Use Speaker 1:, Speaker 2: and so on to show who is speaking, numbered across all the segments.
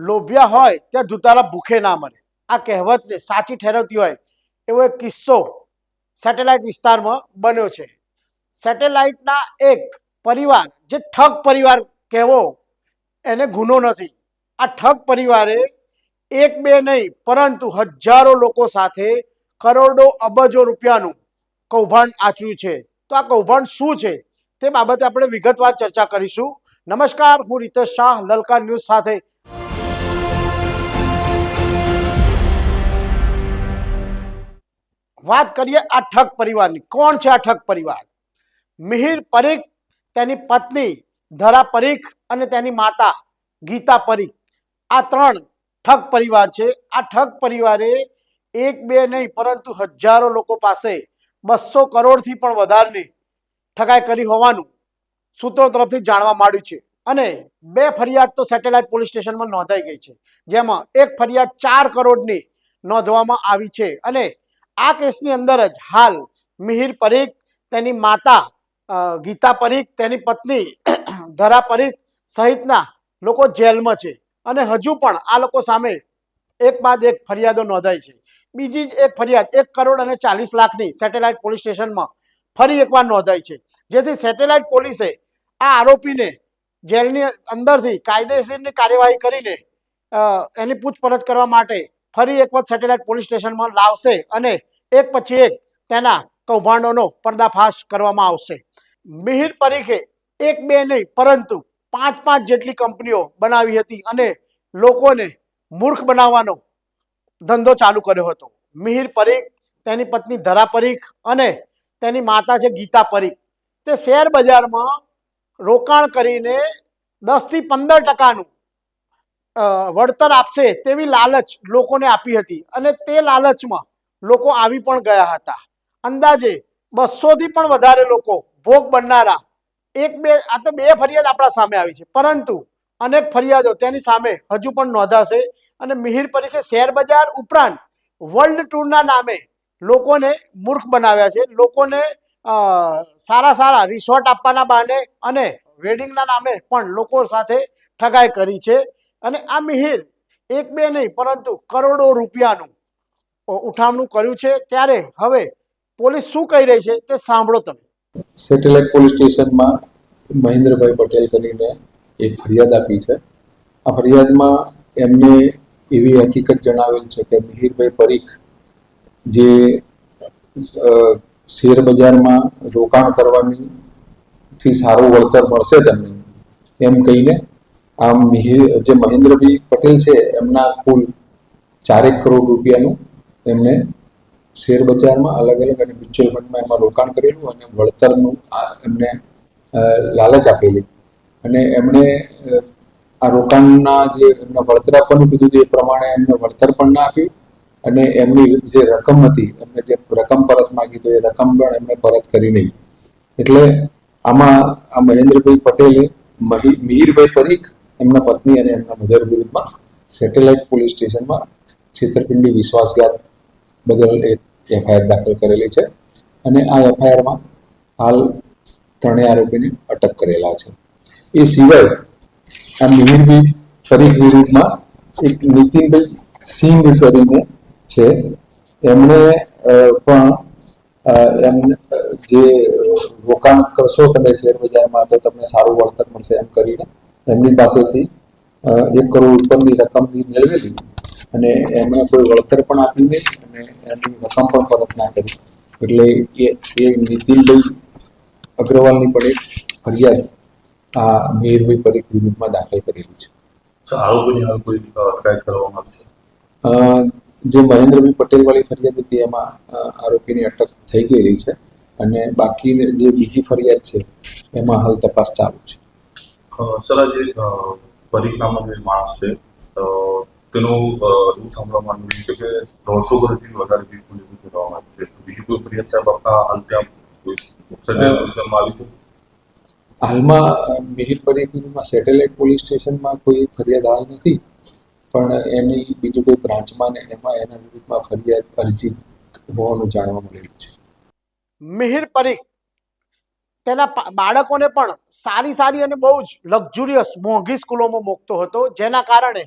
Speaker 1: લોભિયા હોય ત્યાં ધૂતારા ભૂખે ના મરે. આ કહેવતને સાચી ઠેરવતી હોય એવો એક કિસ્સો સેટેલાઇટ વિસ્તારમાં બન્યો છે. સેટેલાઇટના એક પરિવાર, જે ઠગ પરિવાર કહેવો એને ગુનો નથી. આ ઠગ પરિવારે એક બે નહીં પરંતુ હજારો લોકો સાથે કરોડો અબજો રૂપિયાનું કૌભાંડ આચર્યું છે. તો આ કૌભાંડ શું છે તે બાબતે આપણે વિગતવાર ચર્ચા કરીશું. નમસ્કાર, હું રીતેશ શાહ, લલકાર ન્યૂઝ સાથે. વાત કરીએ આ ઠગ પરિવારની. કોણ છે આ ઠગ પરિવાર? મિહિર પરીખ, તેની પત્ની ધરા પરીખ અને તેની માતા ગીતા પરીખ, આ ત્રણ ઠગ પરિવાર છે. આ ઠગ પરિવારે એક બે નહીં પરંતુ હજારો લોકો પાસે 200 કરોડથી પણ વધારની ઠગાઈ કરી હોવાનું સૂત્રો તરફથી જાણવા મળ્યું છે. અને બે ફરિયાદ તો સેટેલાઇટ પોલીસ સ્ટેશનમાં નોંધાઈ ગઈ છે, જેમાં એક ફરિયાદ 4 કરોડની નોંધવામાં આવી છે. અને આ કેસની અંદર જ હાલ મિહિર પરીખ, તેની માતા ગીતા પરીખ, તેની પત્ની ધરા પરીખ સહિતના લોકો જેલમાં છે. અને હજુ પણ આ લોકો સામે એક બાદ એક ફરિયાદો નોંધાઈ છે. બીજી એક ફરિયાદ 1 કરોડ અને 40 લાખની સેટેલાઇટ પોલીસ સ્ટેશનમાં ફરી એકવાર નોંધાઈ છે, જેથી સેટેલાઇટ પોલીસે આ આરોપીને જેલની અંદરથી કાયદેસરની કાર્યવાહી કરીને એની પૂછપરછ કરવા માટે ફરી એક વખત સેટેલાઇટ પોલીસ સ્ટેશનમાં લાવશે અને એક પછી એક તેના કૌભાંડોનો પર્દાફાશ કરવામાં આવશે. મિહિર પરીખે એક બે નહીં પરંતુ 5 જેટલી કંપનીઓ બનાવી હતી અને લોકોને મૂર્ખ બનાવવાનો ધંધો ચાલુ કર્યો હતો. મિહિર પરીખ, તેની પત્ની ધરા પરીખ અને તેની માતા છે ગીતા પરીખ, તે શેર બજારમાં રોકાણ કરીને 10 થી 15% વળતર આપશે તેવી લાલચ લોકોને આપી હતી. અને તે લાલચમાં લોકો આવી પણ ગયા હતા. અંદાજે 200 થી પણ વધારે લોકો ભોગ બનનારા એક બે, આ તો બે ફરિયાદ આપણા સામે આવી છે, પરંતુ અનેક ફરિયાદો તેની સામે હજુ પણ નોંધાશે. અને મિહિર પરીખે શેર બજાર ઉપરાંત વર્લ્ડ ટૂરના નામે લોકોને મૂર્ખ બનાવ્યા છે. લોકોને સારા રિસોર્ટ આપવાના બહાને અને વેડિંગના નામે પણ લોકો સાથે ઠગાઈ કરી છે. અને આ મિહિર એક બે નહીં પરંતુ કરોડો રૂપિયાનું ઉઠામણું કર્યું છે. ત્યારે હવે પોલીસ શું કહી રહી છે તે સાંભળો તમે.
Speaker 2: સેટેલાઇટ પોલીસ સ્ટેશનમાં મહેન્દ્રભાઈ પટેલ કરીને એક ફરિયાદ આપી છે. આ ફરિયાદમાં એમને એવી હકીકત જણાવેલ છે કે મિહિરભાઈ પરીખ જે શેર બજારમાં રોકાણ કરવાથી સારું વળતર મળશે તમને એમ કહીને આ જે મહેન્દ્રભાઈ પટેલ છે એમના કુલ 4 કરોડ રૂપિયાનું એમને શેર બજારમાં અલગ અલગ અને મ્યુચ્યુઅલ ફંડમાં એમાં રોકાણ કરેલું અને વળતરનું એમને લાલચ આપેલી. અને એમણે આ રોકાણના જે એમને વળતર આપવાનું કીધું એ પ્રમાણે એમને વળતર પણ ના આપ્યું. અને એમની જે રકમ હતી, એમને જે રકમ પરત માંગી તો એ રકમ પણ એમને પરત કરી નહીં. એટલે આમાં આ મહેન્દ્રભાઈ પટેલે મિહિરભાઈ પરીખ, એમના પત્ની અને એમના મધર વિરુદ્ધમાં સેટેલાઇટ પોલીસ સ્ટેશનમાં છેતરપિંડી વિશ્વાસઘાત બદલ એક એફઆઈઆર દાખલ કરેલી છે. અને આ એફઆઈઆરમાં હાલ 3 આરોપીને અટક કરેલા છે. એ સિવાય આ મિહિરભાઈ પરીખ વિરુદ્ધમાં એક નીતિનભાઈ સિંઘ કરીને છે, એમણે પણ એમને જે રોકાણ કરશો તમે શેર બજારમાં તો તમને સારું વળતર મળશે એમ કરીને એમની પાસેથી 1 કરોડ ઉપરની રકમની મેળવેલી અને એમણે કોઈ વળતર પણ આપ્યું નહીં અને એમની રકમ પણ પરત ના કરી. એટલે એ નીતિનભાઈ અગ્રવાલની પણ એક ફરિયાદ આ મિહિરભાઈ પરીખ વિરુદ્ધમાં દાખલ કરેલી છે. જે મહેન્દ્રભાઈ પટેલ વાળી ફરિયાદ હતી એમાં આરોપીની અટક થઈ ગયેલી છે અને બાકી જે બીજી ફરિયાદ છે એમાં હાલ તપાસ ચાલુ છે.
Speaker 3: સર, જે પરીખ નામનો જે માણસ છે તેનું એવું સાંભળવા માંડ્યું છે કે 150 કરોડથી વધારે કરવામાં આવ્યું છે. બીજું કોઈ ફરિયાદ સાહેબ આપણા હાલ ત્યાં આવી છે?
Speaker 2: હાલમાં મિહિર પરીખ વિરુદ્ધમાં સેટેલાઇટ પોલીસ સ્ટેશનમાં કોઈ ફરિયાદ હાલ નથી, પણ એની બીજું કોઈ બ્રાન્ચમાં ને એમાં એના વિરુદ્ધમાં ફરિયાદ અરજી હોવાનું જાણવા મળેલું છે.
Speaker 1: મિહિર પરીખ તેના બાળકોને પણ સારી અને બહુ જ લક્ઝુરિયસ મોંઘી સ્કૂલોમાં મૂકતો હતો, જેના કારણે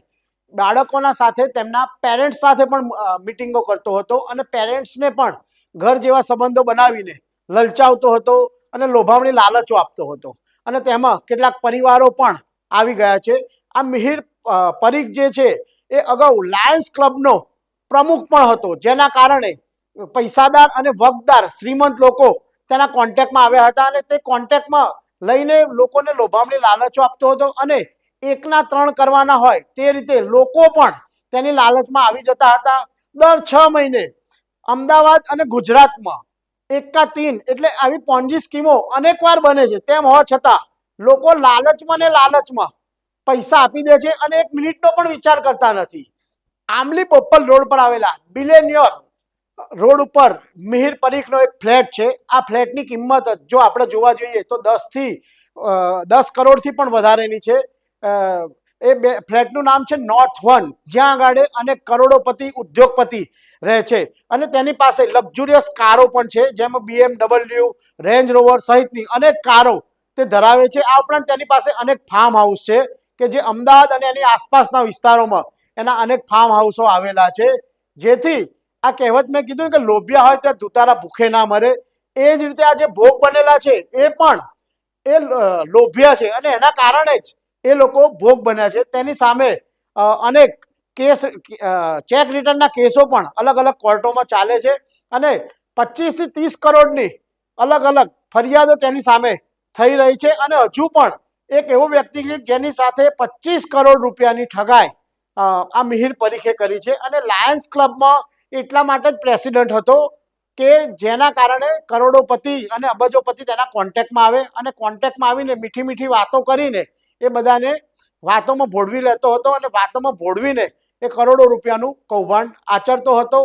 Speaker 1: બાળકોના સાથે તેમના પેરેન્ટ્સ સાથે પણ મિટિંગો કરતો હતો અને પેરેન્ટ્સને પણ ઘર જેવા સંબંધો બનાવીને લલચાવતો હતો અને લોભામણી લાલચો આપતો હતો અને તેમાં કેટલાક પરિવારો પણ આવી ગયા છે. આ મિહિર પરીખ જે છે એ અગાઉ લાયન્સ ક્લબનો પ્રમુખ પણ હતો, જેના કારણે પૈસાદાર અને વગદાર શ્રીમંત લોકો તેના કોન્ટેક્ટમાં આવ્યા હતા અને તે કોન્ટેક્ટમાં લઈને લોકોને લોભામણી લાલચો આપતો હતો અને 1ના 3 કરવાના હોય તે રીતે લોકો પણ તેની લાલચમાં આવી જતા હતા. દર 6 મહિને અમદાવાદ અને ગુજરાતમાં 1 કા 3 એટલે આવી પોન્જી સ્કીમો અનેકવાર બને છે. તેમ હોવા છતાં લોકો લાલચમાં ને લાલચમાં પૈસા આપી દે છે અને 1 મિનિટનો પણ વિચાર કરતા નથી. આમલી પોપલ રોડ પર આવેલા બિલેનિયર રોડ ઉપર મિહિર પરીખનો એક ફ્લેટ છે. આ ફ્લેટની કિંમત જો આપણે જોવા જઈએ તો 10 કરોડથી પણ વધારેની છે. એ ફ્લેટનું નામ છે નોર્થ વન, જ્યાં આગળ અનેક કરોડોપતિ ઉદ્યોગપતિ રહે છે અને તેની પાસે લક્ઝુરિયસ કારો પણ છે, જેમાં BMW, રેન્જ રોવર સહિતની અનેક કારો તે ધરાવે છે. આ ઉપરાંત તેની પાસે અનેક ફાર્મ હાઉસ છે કે જે અમદાવાદ અને એની આસપાસના વિસ્તારોમાં એના અનેક ફાર્મ હાઉસો આવેલા છે. જેથી આ કહેવત મેં કીધું કે લોભિયા હોય ત્યાં ધુતારા ભૂખે ના મરે, એ જ રીતે આ જે ભોગ બનેલા છે એ પણ એ લોભિયા છે અને એના કારણે જ એ લોકો ભોગ બન્યા છે. તેની સામે અનેક કેસ, ચેક રિટર્નના કેસો પણ અલગ અલગ કોર્ટોમાં ચાલે છે અને 25 થી 30 કરોડની અલગ અલગ ફરિયાદો તેની સામે થઈ રહી છે અને હજુ પણ એક એવો વ્યક્તિ છે જેની સાથે 25 કરોડ રૂપિયાની ઠગાઈ આ મિહિર પરીખે કરી છે અને લાયન્સ ક્લબમાં એટલા માટે જ પ્રેસિડેન્ટ હતો કે જેના કારણે કરોડોપતિ અને અબજોપતિ તેના કોન્ટેક્ટમાં આવે અને કોન્ટેક્ટમાં આવીને મીઠી મીઠી વાતો કરીને એ બધાને વાતોમાં ભોળવી લેતો હતો અને વાતોમાં ભોળવીને એ કરોડો રૂપિયાનું કૌભાંડ આચરતો હતો.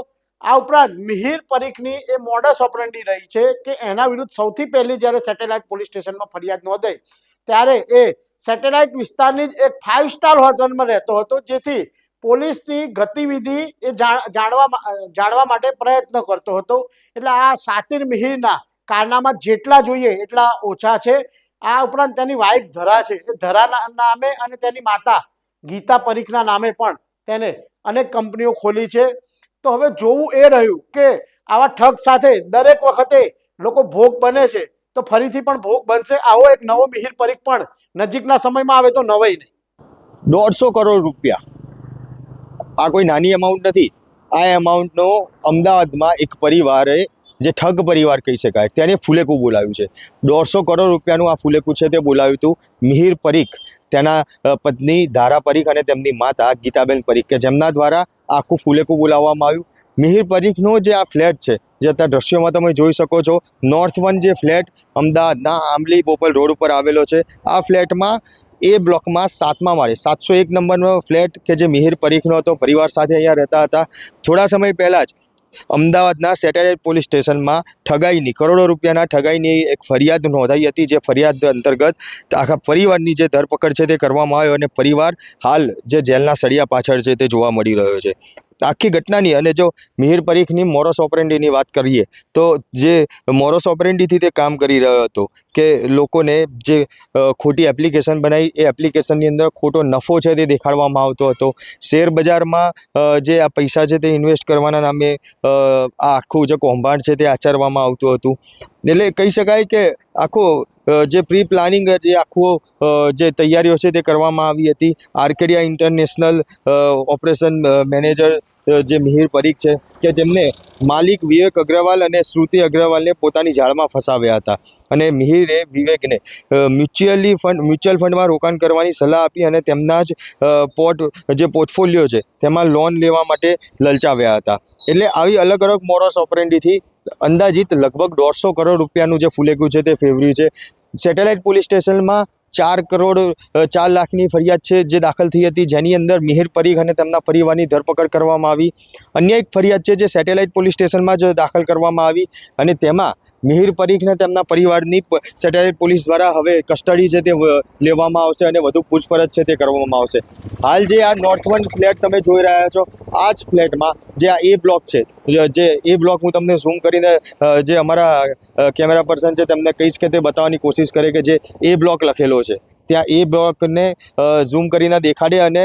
Speaker 1: આ ઉપરાંત મિહિર પરીખની એ મોડસ ઓપરેન્ડી રહી છે કે એના વિરુદ્ધ સૌથી પહેલી જ્યારે સેટેલાઇટ પોલીસ સ્ટેશનમાં ફરિયાદ નોંધાઈ ત્યારે એ સેટેલાઇટ વિસ્તારની જ એક 5 સ્ટાર હોટલમાં રહેતો હતો, જેથી પોલીસની ગતિવિધિ એ જાણવા માટે પ્રયત્ન કરતો હતો. એટલે આ શાતિર મિહિરના કારનામા જેટલા જોઈએ એટલા ઓછા છે. આ ઉપરાંત તેની વાઇફ ધરા છે, એ ધરાના નામે અને તેની માતા ગીતા પરીખના નામે પણ તેને અનેક કંપનીઓ ખોલી છે. તો હવે જોવું એ રહ્યું કે આવા ઠગ સાથે દરેક વખતે લોકો ભોગ બને છે તો ફરીથી પણ ભોગ બનશે. આવો એક નવો મિહિર પરીખ પણ નજીકના સમયમાં આવે તો નવાઈ નહીં.
Speaker 4: 150 કરોડ રૂપિયા આ કોઈ નાની અમાઉન્ટ નથી. આ અમાઉન્ટનો અમદાવાદમાં એક પરિવારે, જે ઠગ પરિવાર કહી શકાય, તેને ફુલેકું બોલાવ્યું છે. 150 કરોડ રૂપિયાનું આ ફુલેકું છે તે બોલાવ્યું હતું મિહિર પરીખ, તેના પત્ની ધારા પરીખ અને તેમની માતા ગીતાબેન પરીખ, કે જેમના દ્વારા આખું ફુલેકું બોલાવવામાં આવ્યું. મિહિર પરીખનો જે આ ફ્લેટ છે, જે અત્યારે દ્રશ્યોમાં તમે જોઈ શકો છો, નોર્થ વન જે ફ્લેટ અમદાવાદના આંબલી પોપલ રોડ ઉપર આવેલો છે, આ ફ્લેટમાં એ બ્લોકમાં 7મા માળે 701 નંબરનો ફ્લેટ કે જે મિહિર પરીખનો હતો, પરિવાર સાથે અહીંયા રહેતા હતા. થોડા સમય પહેલાં જ અમદાવાદના સેટેલાઇટ પોલીસ સ્ટેશનમાં ઠગાઈની, કરોડો રૂપિયાના ઠગાઈની એક ફરિયાદ નોંધાઈ હતી. જે ફરિયાદ અંતર્ગત આખા પરિવારની જે ધરપકડ છે તે કરવામાં આવ્યો અને પરિવાર હાલ જે જેલના સળિયા પાછળ છે તે જોવા મળી રહ્યો છે. આખી ઘટનાની અને જો મિહિર પરીખની મોરસ ઓપરેન્ડીની વાત કરીએ તો જે મોરસ ઓપરેન્ડીથી તે કામ કરી રહ્યો હતો કે લોકોને જે ખોટી એપ્લિકેશન બનાવી, એ એપ્લિકેશનની અંદર ખોટો નફો છે તે દેખાડવામાં આવતો હતો. શેર બજારમાં જે આ પૈસા છે તે ઇન્વેસ્ટ કરવાના નામે આ આખું જે કૌભાંડ છે તે આચરવામાં આવતું હતું. એટલે કહી શકાય કે આખું જે પ્રી પ્લાનિંગ, જે આખું જે તૈયારીઓ છે તે કરવામાં આવી હતી. આર્કેડિયા ઇન્ટરનેશનલ ઓપરેશન મેનેજર જે મિહિર પરીખ છે, કે જેમને માલિક વિવેક અગ્રવાલ અને શ્રુતિ અગ્રવાલને પોતાની જાળમાં ફસાવ્યા હતા અને મિહિરે વિવેકને મ્યુચ્યુઅલ ફંડમાં રોકાણ કરવાની સલાહ આપી અને તેમના જ પોર્ટફોલિયો છે તેમાં લોન લેવા માટે લલચાવ્યા હતા. એટલે આવી અલગ અલગ મોરસ ઓપરેન્ડીથી અંદાજિત લગભગ 150 કરોડ રૂપિયાનું જે ફુલેકું છે તે ફેવર્યું છે. સેટેલાઇટ પોલીસ સ્ટેશનમાં 4 કરોડ 4 લાખની ફરિયાદ છે જે દાખલ થઈ હતી, જેની અંદર મિહિર પરીખ અને તેમના પરિવારની ધરપકડ કરવામાં આવી. અન્ય એક ફરિયાદ છે જે સેટેલાઇટ પોલીસ સ્ટેશનમાં જ દાખલ કરવામાં આવી અને તેમાં મિહિર પરીખને તેમના પરિવારની સેટેલાઇટ પોલીસ દ્વારા હવે કસ્ટડી છે તે લેવામાં આવશે અને વધુ પૂછપરછ છે તે કરવામાં આવશે. હાલ જે આ નોર્થ વન ફ્લેટ તમે જોઈ રહ્યા છો, આ જ ફ્લેટમાં જે આ એ બ્લોક છે, જે એ બ્લોક હું તમને ઝૂમ કરીને જે અમારા કેમેરા પર્સન છે તેમને કહીશ કે તે બતાવવાની કોશિશ કરે કે જે એ બ્લોક લખેલો છે, ત્યાં એ બ્લોકને ઝૂમ કરીને દેખાડે અને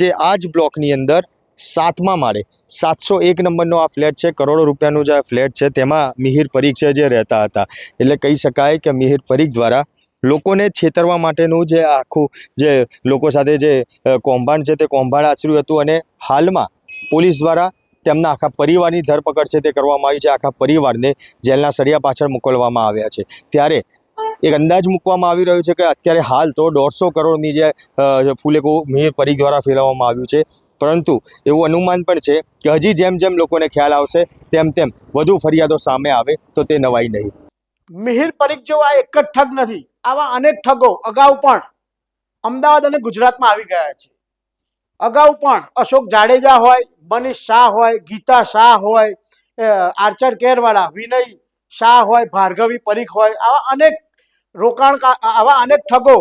Speaker 4: જે આ જ બ્લોકની અંદર 7મા માળે 701 નંબરનો આ ફ્લેટ છે, કરોડો રૂપિયાનું જે આ ફ્લેટ છે તેમાં મિહિર પરીખ છે જે રહેતા હતા. એટલે કહી શકાય કે મિહિર પરીખ દ્વારા લોકોને છેતરવા માટેનું જે આખું જે લોકો સાથે જે કૌભાંડ છે તે કૌભાંડ આચર્યું હતું અને હાલમાં પોલીસ દ્વારા તેમના આખા પરિવારની ધરપકડ છે તે કરવામાં આવી છે. આખા પરિવારને જેલના સળિયા પાછળ મોકલવામાં આવ્યા છે. ત્યારે એક અંદાજ મૂકવામાં આવી રહ્યો છે કે અત્યારે હાલ તો 150 કરોડની જે ફૂલેકો મિહિર પરીખ દ્વારા ફેરવવામાં આવ્યું છે, પરંતુ એવું અનુમાન પણ છે કે હજી જેમ જેમ લોકોને ખ્યાલ આવશે તેમ તેમ વધુ ફરિયાદો સામે આવે તો તે નવાઈ નહીં.
Speaker 1: મિહિર પરીખ જેવો આ એક જ ઠગ નથી, આવા અનેક ઠગો અગાઉ પણ અમદાવાદ અને ગુજરાતમાં આવી ગયા છે. અગાઉ પણ અશોક જાડેજા હોય, મનીષ શાહ હોય, ગીતા શાહ હોય, આર્ચર કેરવાળા વિનય શાહ હોય, ભાર્ગવી પરીખ હોય, આવા અનેક ઠગો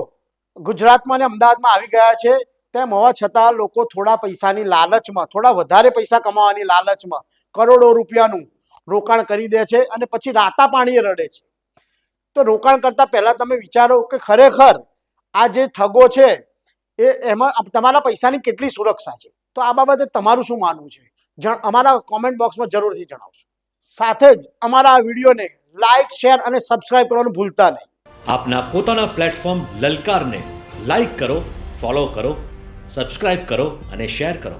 Speaker 1: ગુજરાતમાં અને અમદાવાદમાં આવી ગયા છે. તેમ હોવા છતાં લોકો થોડા પૈસાની લાલચમાં, થોડા વધારે પૈસા કમાવાની લાલચમાં કરોડો રૂપિયાનું રોકાણ કરી દે છે અને પછી રાતા પાણીએ રડે છે. તો રોકાણ કરતા પહેલા તમે વિચારો કે ખરેખર આ જે ઠગો છે એમાં તમારા પૈસાની કેટલી સુરક્ષા છે. તો આ બાબતે તમારું શું માનવું છે? અમારા કોમેન્ટ બોક્સમાં જરૂરથી જણાવશો. સાથે જ અમારા આ વિડીયોને લાઇક, શેર અને સબસ્ક્રાઇબ કરવાનું ભૂલતા નહીં.
Speaker 5: આપના પોતાના પ્લેટફોર્મ લલકારને લાઇક કરો, ફોલો કરો, સબસ્ક્રાઇબ કરો અને શેર કરો.